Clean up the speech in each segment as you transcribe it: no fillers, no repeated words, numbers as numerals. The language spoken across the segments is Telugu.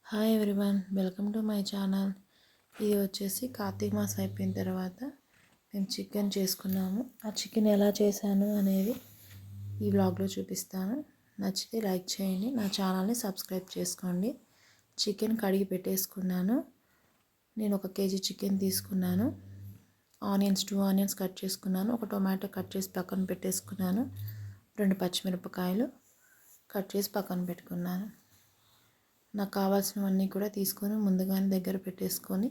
Hi everyone, welcome to my channel. ఇది వచ్చేసి కార్తీక మాసం అయిపోయిన తర్వాత మేము చికెన్ చేసుకున్నాము. ఆ చికెన్ ఎలా చేశాను అనేది ఈ వ్లాగ్లో చూపిస్తాను. నచ్చితే లైక్ చేయండి, నా ఛానల్ని సబ్స్క్రైబ్ చేసుకోండి. చికెన్ కడిగి పెట్టేసుకున్నాను. నేను 1 కేజీ చికెన్ తీసుకున్నాను. ఆనియన్స్ 2 ఆనియన్స్ కట్ చేసుకున్నాను. ఒక టొమాటో కట్ చేసి పక్కన పెట్టేసుకున్నాను. 2 పచ్చిమిరపకాయలు కట్ చేసి పక్కన పెట్టుకున్నాను. నాకు కావాల్సినవన్నీ కూడా తీసుకొని ముందుగానే దగ్గర పెట్టేసుకొని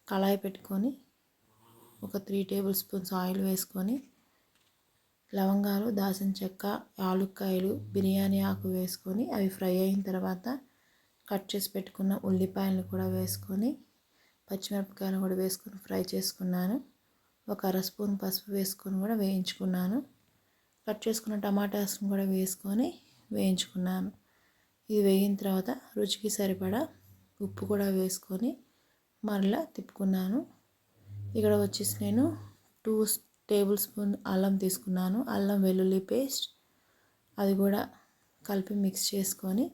కళాయి పెట్టుకొని ఒక 3 టేబుల్ స్పూన్స్ ఆయిల్ వేసుకొని లవంగాలు, దాల్చిన చెక్క, యాలుక్కాయలు, బిర్యానీ ఆకు వేసుకొని అవి ఫ్రై అయిన తర్వాత కట్ చేసి పెట్టుకున్న ఉల్లిపాయలను కూడా వేసుకొని పచ్చిమిరపకాయలు కూడా వేసుకొని ఫ్రై చేసుకున్నాను. ఒక 1/2 స్పూన్ పసుపు వేసుకొని కూడా వేయించుకున్నాను. కట్ చేసుకున్న టమాటాస్ని కూడా వేసుకొని వేయించుకున్నాను. ఇది వేగిన తర్వాత రుచికి సరిపడా ఉప్పు కూడా వేసుకొని మరలా తిప్పుకున్నాను. ఇక్కడ వచ్చేసి నేను 2 టేబుల్ స్పూన్ అల్లం తీసుకున్నాను. అల్లం వెల్లుల్లి పేస్ట్ అది కూడా కలిపి మిక్స్ చేసుకొని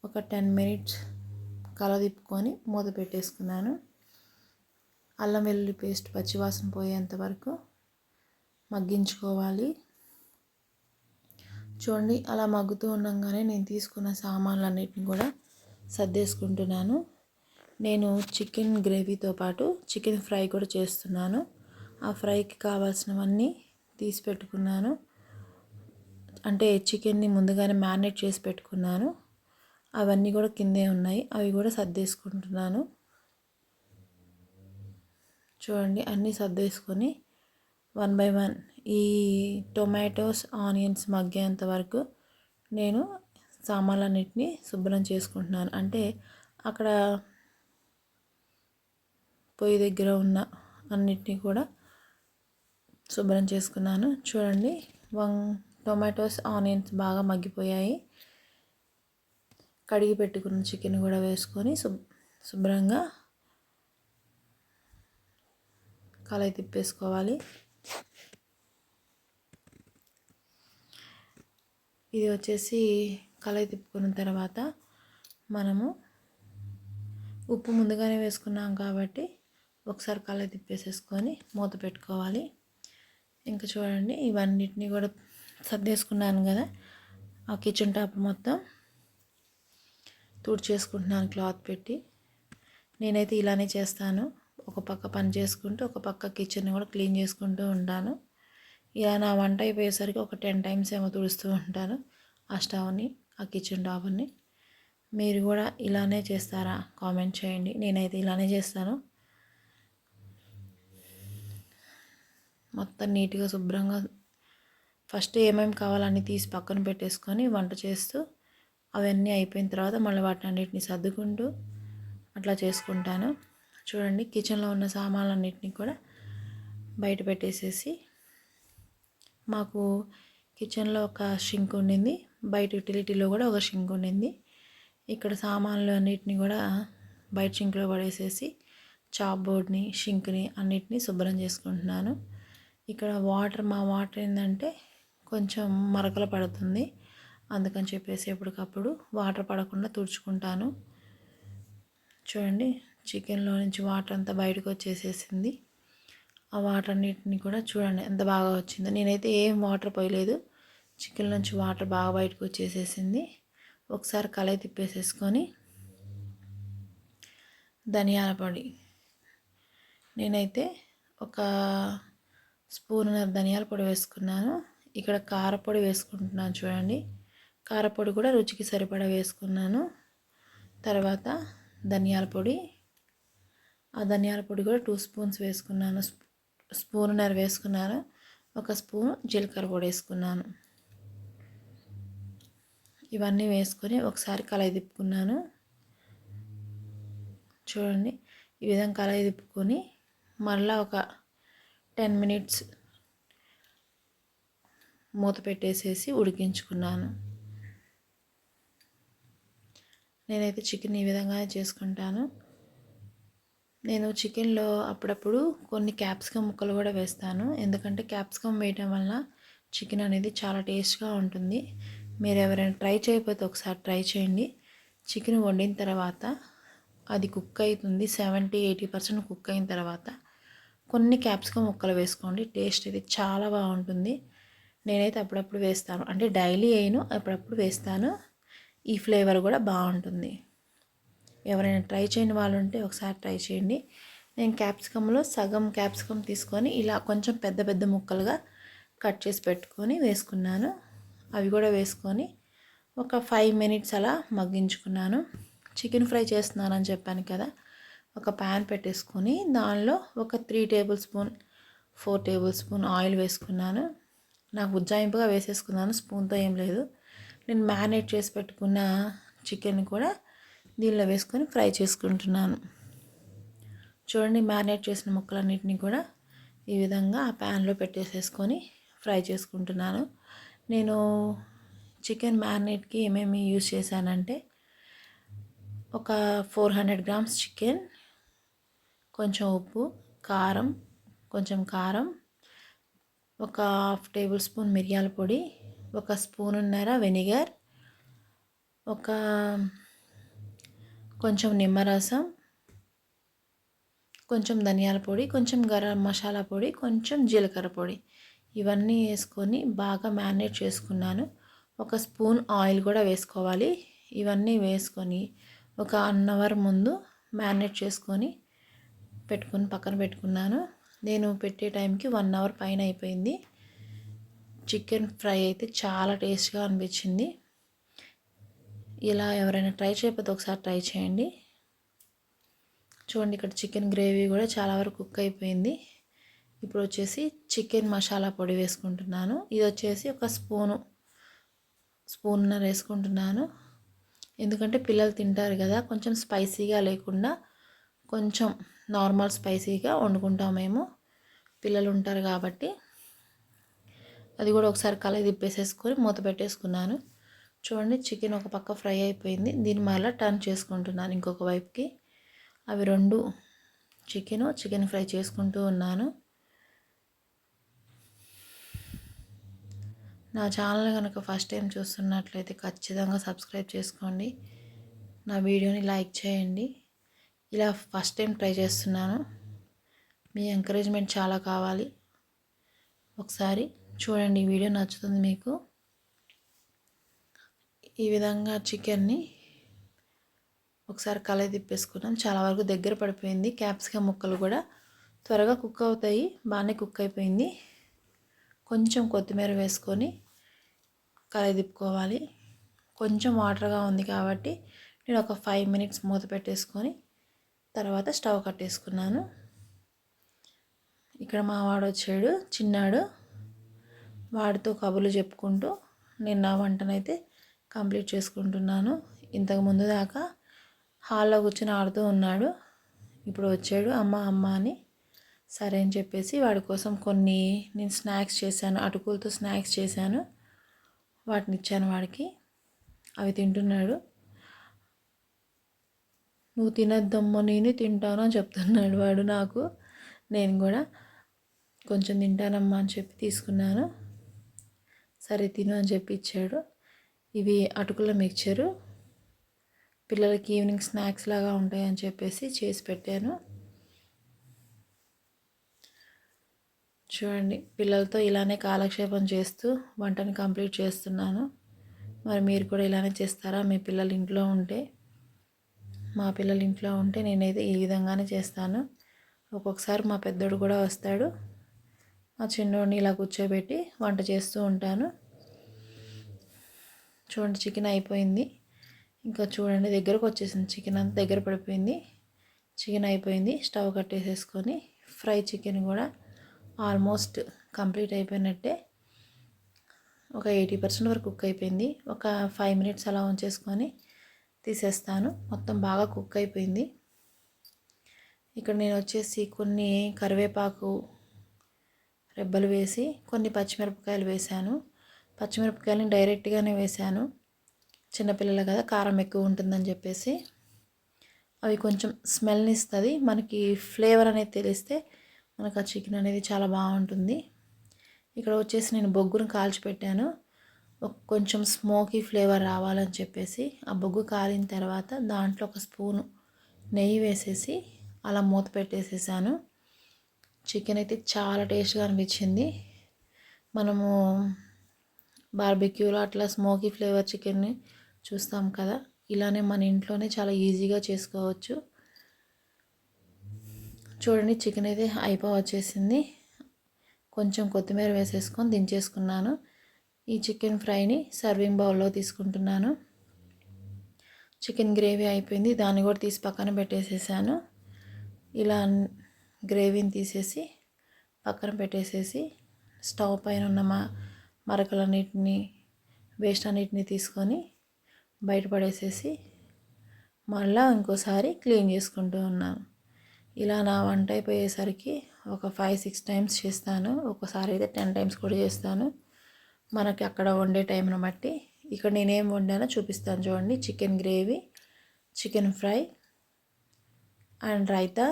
ఒక 10 మినిట్స్ కలదిప్పుకొని మూత పెట్టేసుకున్నాను. అల్లం వెల్లుల్లి పేస్ట్ పచ్చివాసన పోయేంత వరకు మగ్గించుకోవాలి. చూడండి, అలా మగ్గుతూ ఉండగానే నేను తీసుకున్న సామాన్లన్నిటిని కూడా సర్దేసుకుంటున్నాను. నేను చికెన్ గ్రేవీతో పాటు చికెన్ ఫ్రై కూడా చేస్తున్నాను. ఆ ఫ్రైకి కావాల్సినవన్నీ తీసి పెట్టుకున్నాను. అంటే చికెన్ని ముందుగానే మ్యారినేట్ చేసి పెట్టుకున్నాను. అవన్నీ కూడా కిందే ఉన్నాయి, అవి కూడా సర్దేసుకుంటున్నాను. చూడండి, అన్నీ సర్దేసుకొని 1 బై 1 ఈ టొమాటోస్ ఆనియన్స్ మగ్గేంత వరకు నేను సామాన్లన్నిటిని శుభ్రం చేసుకుంటున్నాను. అంటే అక్కడ పొయ్యి దగ్గర ఉన్న అన్నిటినీ కూడా శుభ్రం చేసుకున్నాను. చూడండి, టొమాటోస్ ఆనియన్స్ బాగా మగ్గిపోయాయి. కడిగి పెట్టుకున్న చికెన్ కూడా వేసుకొని శుభ్రంగా కలయి తిప్పేసుకోవాలి. ఇది వచ్చేసి కలయి తిప్పుకున్న తర్వాత మనము ఉప్పు ముందుగానే వేసుకున్నాం కాబట్టి ఒకసారి కలయి తిప్పేసేసుకొని మూత పెట్టుకోవాలి. ఇంకా చూడండి, ఇవన్నిటిని కూడా సర్దేసుకున్నాను కదా, ఆ కిచెన్ టాప్ మొత్తం తుడిచేసుకుంటున్నాను క్లాత్ పెట్టి. నేనైతే ఇలానే చేస్తాను. ఒక పక్క పని చేసుకుంటూ ఒక పక్క కిచెన్ కూడా క్లీన్ చేసుకుంటూ ఉంటాను. ఇలా నా వంట అయిపోయేసరికి ఒక 10 టైమ్స్ ఏమో తుడుస్తూ ఉంటాను ఆ స్టవ్ని, ఆ కిచెన్ టాప్ని. మీరు కూడా ఇలానే చేస్తారా? కామెంట్ చేయండి. నేనైతే ఇలానే చేస్తాను. మొత్తం నీట్గా శుభ్రంగా ఫస్ట్ ఏమేమి కావాలన్నీ తీసి పక్కన పెట్టేసుకొని వంట చేస్తూ అవన్నీ అయిపోయిన తర్వాత మళ్ళీ వాటినన్నిటిని సర్దుకుంటూ అట్లా చేసుకుంటాను. చూడండి, కిచెన్లో ఉన్న సామాన్లన్నిటిని కూడా బయట పెట్టేసేసి, మాకు కిచెన్లో ఒక షింక్ ఉండింది, బయట యూటిలిటీలో కూడా ఒక షింక్ ఉండింది. ఇక్కడ సామాన్లు అన్నిటిని కూడా బయట షింక్లో పడేసేసి చాప్ బోర్డ్ని, షింక్ని అన్నిటినీ శుభ్రం చేసుకుంటున్నాను. ఇక్కడ మా వాటర్ ఏంటంటే కొంచెం మరకలు పడుతుంది, అందుకని చెప్పేసి ఎప్పటికప్పుడు వాటర్ పడకుండా తుడుచుకుంటాను. చూడండి, చికెన్లో నుంచి వాటర్ అంతా బయటకు వచ్చేసేసింది. ఆ వాటర్ అన్నిటిని కూడా చూడండి ఎంత బాగా వచ్చిందో. నేనైతే ఏం వాటర్ పోయలేదు, చికెన్ నుంచి వాటర్ బాగా బయటకు వచ్చేసేసింది. ఒకసారి కలయి తిప్పేసేసుకొని ధనియాల పొడి, నేనైతే ఒక స్పూన్నర ధనియాల పొడి వేసుకున్నాను. ఇక్కడ కారపొడి వేసుకుంటున్నాను. చూడండి, కారపొడి కూడా రుచికి సరిపడా వేసుకున్నాను. తర్వాత ధనియాల పొడి, ఆ ధనియాల పొడి కూడా 2 స్పూన్స్ వేసుకున్నాను. స్పూన్నర వేసుకున్నాను. ఒక స్పూన్ జీలకర్ర పొడి వేసుకున్నాను. ఇవన్నీ వేసుకొని ఒకసారి కలయి తిప్పుకున్నాను. చూడండి, ఈ విధంగా కలయి తిప్పుకొని మళ్ళీ ఒక 10 మినిట్స్ మూత పెట్టేసేసి ఉడికించుకున్నాను. నేనైతే చికెన్ ఈ విధంగానే చేసుకుంటాను. నేను చికెన్లో అప్పుడప్పుడు కొన్ని క్యాప్సికమ్ ముక్కలు కూడా వేస్తాను, ఎందుకంటే క్యాప్సికమ్ వేయటం వల్ల చికెన్ అనేది చాలా టేస్ట్గా ఉంటుంది. మీరు ఎవరైనా ట్రై చేయకపోతే ఒకసారి ట్రై చేయండి. చికెన్ వండిన తర్వాత అది కుక్ అవుతుంది. 70-80% కుక్ అయిన తర్వాత కొన్ని క్యాప్సికమ్ ముక్కలు వేసుకోండి. టేస్ట్ ఇది చాలా బాగుంటుంది. నేనైతే అప్పుడప్పుడు వేస్తాను, అంటే డైలీ వేయను, అప్పుడప్పుడు వేస్తాను. ఈ ఫ్లేవర్ కూడా బాగుంటుంది. ఎవరైనా ట్రై చేయని వాళ్ళు ఉంటే ఒకసారి ట్రై చేయండి. నేను క్యాప్సికంలో సగం క్యాప్సికమ్ తీసుకొని ఇలా కొంచెం పెద్ద పెద్ద ముక్కలుగా కట్ చేసి పెట్టుకొని వేసుకున్నాను. అవి కూడా వేసుకొని ఒక 5 మినిట్స్ అలా మగ్గించుకున్నాను. చికెన్ ఫ్రై చేస్తున్నానని చెప్పాను కదా, ఒక ప్యాన్ పెట్టేసుకొని దానిలో ఒక 3 table spoon 4 table spoon oil వేసుకున్నాను. నాకు ఉజ్జాయింపుగా వేసేసుకున్నాను, స్పూన్తో ఏం లేదు. నేను మ్యారినేట్ చేసి పెట్టుకున్న చికెన్ కూడా దీనిలో వేసుకొని ఫ్రై చేసుకుంటున్నాను. చూడండి, మ్యారినేట్ చేసిన ముక్కలన్నిటిని కూడా ఈ విధంగా ఆ ప్యాన్లో పెట్టేసేసుకొని ఫ్రై చేసుకుంటున్నాను. నేను చికెన్ మ్యారినేట్కి ఏమేమి యూజ్ చేశానంటే ఒక 400 గ్రామ్స్ చికెన్, కొంచెం ఉప్పు, కొంచెం కారం, ఒక హాఫ్ టేబుల్ స్పూన్ మిరియాల పొడి, ఒక స్పూనున్నర వెనిగర్, కొంచెం నిమ్మరసం, కొంచెం ధనియాల పొడి, కొంచెం గరం మసాలా పొడి, కొంచెం జీలకర్ర పొడి, ఇవన్నీ వేసుకొని బాగా మ్యారినేట్ చేసుకున్నాను. ఒక స్పూన్ ఆయిల్ కూడా వేసుకోవాలి. ఇవన్నీ వేసుకొని ఒక 1 అవర్ ముందు మ్యారినేట్ చేసుకొని పక్కన పెట్టుకున్నాను. నేను పెట్టే టైంకి 1 అవర్ పైన అయిపోయింది. చికెన్ ఫ్రై అయితే చాలా టేస్ట్గా అనిపించింది. ఇలా ఎవరైనా ట్రై చేయకపోతే ఒకసారి ట్రై చేయండి. చూడండి, ఇక్కడ చికెన్ గ్రేవీ కూడా చాలా వరకు కుక్ అయిపోయింది. ఇప్పుడు వచ్చేసి చికెన్ మసాలా పొడి వేసుకుంటున్నాను. ఇది వచ్చేసి ఒక స్పూన్నర వేసుకుంటున్నాను. ఎందుకంటే పిల్లలు తింటారు కదా, కొంచెం స్పైసీగా లేకుండా కొంచెం నార్మల్ స్పైసీగా వండుకుంటాం మేము, పిల్లలు ఉంటారు కాబట్టి. అది కూడా ఒకసారి కలయి తిప్పేసేసుకొని మూత పెట్టేసుకున్నాను. చూడండి, చికెన్ ఒక పక్క ఫ్రై అయిపోయింది. దీన్ని మళ్ళీ టర్న్ చేసుకుంటున్నాను ఇంకొక వైపుకి. అవి రెండు చికెన్ ఫ్రై చేసుకుంటూ ఉన్నాను. నా ఛానల్ కనుక ఫస్ట్ టైం చూస్తున్నట్లయితే ఖచ్చితంగా సబ్స్క్రైబ్ చేసుకోండి, నా వీడియోని లైక్ చేయండి. ఇలా ఫస్ట్ టైం ట్రై చేస్తున్నాను, మీ ఎంకరేజ్మెంట్ చాలా కావాలి. ఒకసారి చూడండి, ఈ వీడియో నచ్చుతుంది మీకు. ఈ విధంగా చికెన్ని ఒకసారి కలయి తిప్పేసుకున్నాం. చాలా వరకు దగ్గర పడిపోయింది. క్యాప్సికమ్ ముక్కలు కూడా త్వరగా కుక్ అవుతాయి, బాగానే కుక్ అయిపోయింది. కొంచెం కొత్తిమీర వేసుకొని కలయి తిప్పుకోవాలి. కొంచెం వాటర్గా ఉంది కాబట్టి నేను ఒక 5 మినిట్స్ మూత పెట్టేసుకొని తర్వాత స్టవ్ కట్టేసుకున్నాను. ఇక్కడ మా వాడు వచ్చాడు, చిన్నాడు. వాడితో కబుర్లు చెప్పుకుంటూ నేను నా వంటనైతే కంప్లీట్ చేసుకుంటున్నాను. ఇంతకు ముందు దాకా హాల్లో కూర్చొని ఆడుతూ ఉన్నాడు. ఇప్పుడు వచ్చాడు అమ్మ అమ్మ అని. సరే అని చెప్పేసి వాడి కోసం కొన్ని నేను స్నాక్స్ చేశాను, అటుకులతో స్నాక్స్ చేశాను, వాటిని ఇచ్చాను వాడికి. అవి తింటున్నాడు. నువ్వు తినద్దమ్మా, నేను తింటాను అని చెప్తున్నాడు వాడు నాకు. నేను కూడా కొంచెం తింటానమ్మా అని చెప్పి తీసుకున్నాను. సరే తిను అని చెప్పి ఇచ్చాడు. ఇవి అటుకుల మిక్చరు, పిల్లలకి ఈవినింగ్ స్నాక్స్ లాగా ఉంటాయని చెప్పేసి చేసి పెట్టాను. చూడండి, పిల్లలతో ఇలానే కాలక్షేపం చేస్తూ వంటని కంప్లీట్ చేస్తున్నాను. మరి మీరు కూడా ఇలానే చేస్తారా? మీ పిల్లలు ఇంట్లో ఉంటే? మా పిల్లలు ఇంట్లో ఉంటే నేనైతే ఈ విధంగానే చేస్తాను. ఒక్కొక్కసారి మా పెద్దోడు కూడా వస్తాడు, మా చిన్నోడిని ఇలా కూర్చోబెట్టి వంట చేస్తూ ఉంటాను. చూడండి, చికెన్ అయిపోయింది. ఇంకా చూడండి, దగ్గరకు వచ్చేసింది. చికెన్ అంతా దగ్గర పడిపోయింది. చికెన్ అయిపోయింది. స్టవ్ కట్టేసేసుకొని ఫ్రై చికెన్ కూడా ఆల్మోస్ట్ కంప్లీట్ అయిపోయినట్టే. ఒక 80% వరకు కుక్ అయిపోయింది. ఒక 5 మినిట్స్ అలా ఉంచేసుకొని తీసేస్తాను. మొత్తం బాగా కుక్ అయిపోయింది. ఇక్కడ నేను వచ్చేసి కొన్ని కరివేపాకు రెబ్బలు వేసి కొన్ని పచ్చిమిరపకాయలు వేశాను. పచ్చిమిరపకాయలని డైరెక్ట్గానే వేశాను, చిన్నపిల్లలు కదా, కారం ఎక్కువ ఉంటుందని చెప్పేసి. అవి కొంచెం స్మెల్ని ఇస్తుంది, మనకి ఫ్లేవర్ అనేది తెలిస్తే మనకు ఆ చికెన్ అనేది చాలా బాగుంటుంది. ఇక్కడ వచ్చేసి నేను బొగ్గును కాల్చిపెట్టాను, కొంచెం స్మోకీ ఫ్లేవర్ రావాలని చెప్పేసి. ఆ బొగ్గు కాలిన తర్వాత దాంట్లో ఒక స్పూను నెయ్యి వేసేసి అలా మూత పెట్టేసేసాను. చికెన్ అయితే చాలా టేస్ట్గా అనిపించింది. మనము బార్బిక్యూలో అట్లా స్మోకీ ఫ్లేవర్ చికెన్ని చూస్తాం కదా, ఇలానే మన ఇంట్లోనే చాలా ఈజీగా చేసుకోవచ్చు. చూడండి, చికెన్ అయితే వచ్చేసింది. కొంచెం కొత్తిమీర వేసేసుకొని దించేసుకున్నాను. ఈ చికెన్ ఫ్రైని సర్వింగ్ బౌల్లో తీసుకుంటున్నాను. చికెన్ గ్రేవీ అయిపోయింది, దాన్ని కూడా తీసి పక్కన పెట్టేసేసాను. ఇలా గ్రేవీని తీసేసి పక్కన పెట్టేసేసి స్టవ్ పైన ఉన్న మరకలన్నిటిని వేస్ట్ అన్నిటిని తీసుకొని బయటపడేసేసి మళ్ళీ ఇంకోసారి క్లీన్ చేసుకుంటూ ఉన్నాను. ఇలా నా వంట అయిపోయేసరికి ఒక 5-6 టైమ్స్ చేస్తాను. ఒకసారి అయితే 10 టైమ్స్ కూడా చేస్తాను, మనకి అక్కడ వండే టైంను బట్టి. ఇక్కడ నేనేం వండానో చూపిస్తాను చూడండి. Chicken gravy, chicken fry and raita.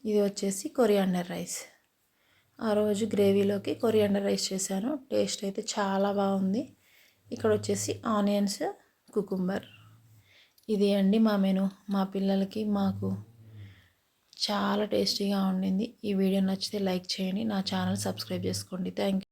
ఇది వచ్చేసి కొరియాండర్ రైస్. ఆ రోజు గ్రేవీలోకి కొరియాండర్ రైస్ చేశాను. టేస్ట్ అయితే చాలా బాగుంది. ఇక్కడ వచ్చేసి ఆనియన్స్, కుకుంబర్. ఇది అండి మా మెను. మా పిల్లలకి మాకు చాలా టేస్టీగా ఉండింది. ఈ వీడియో నచ్చితే లైక్ చేయండి, నా ఛానల్ సబ్స్క్రైబ్ చేసుకోండి. Thank you.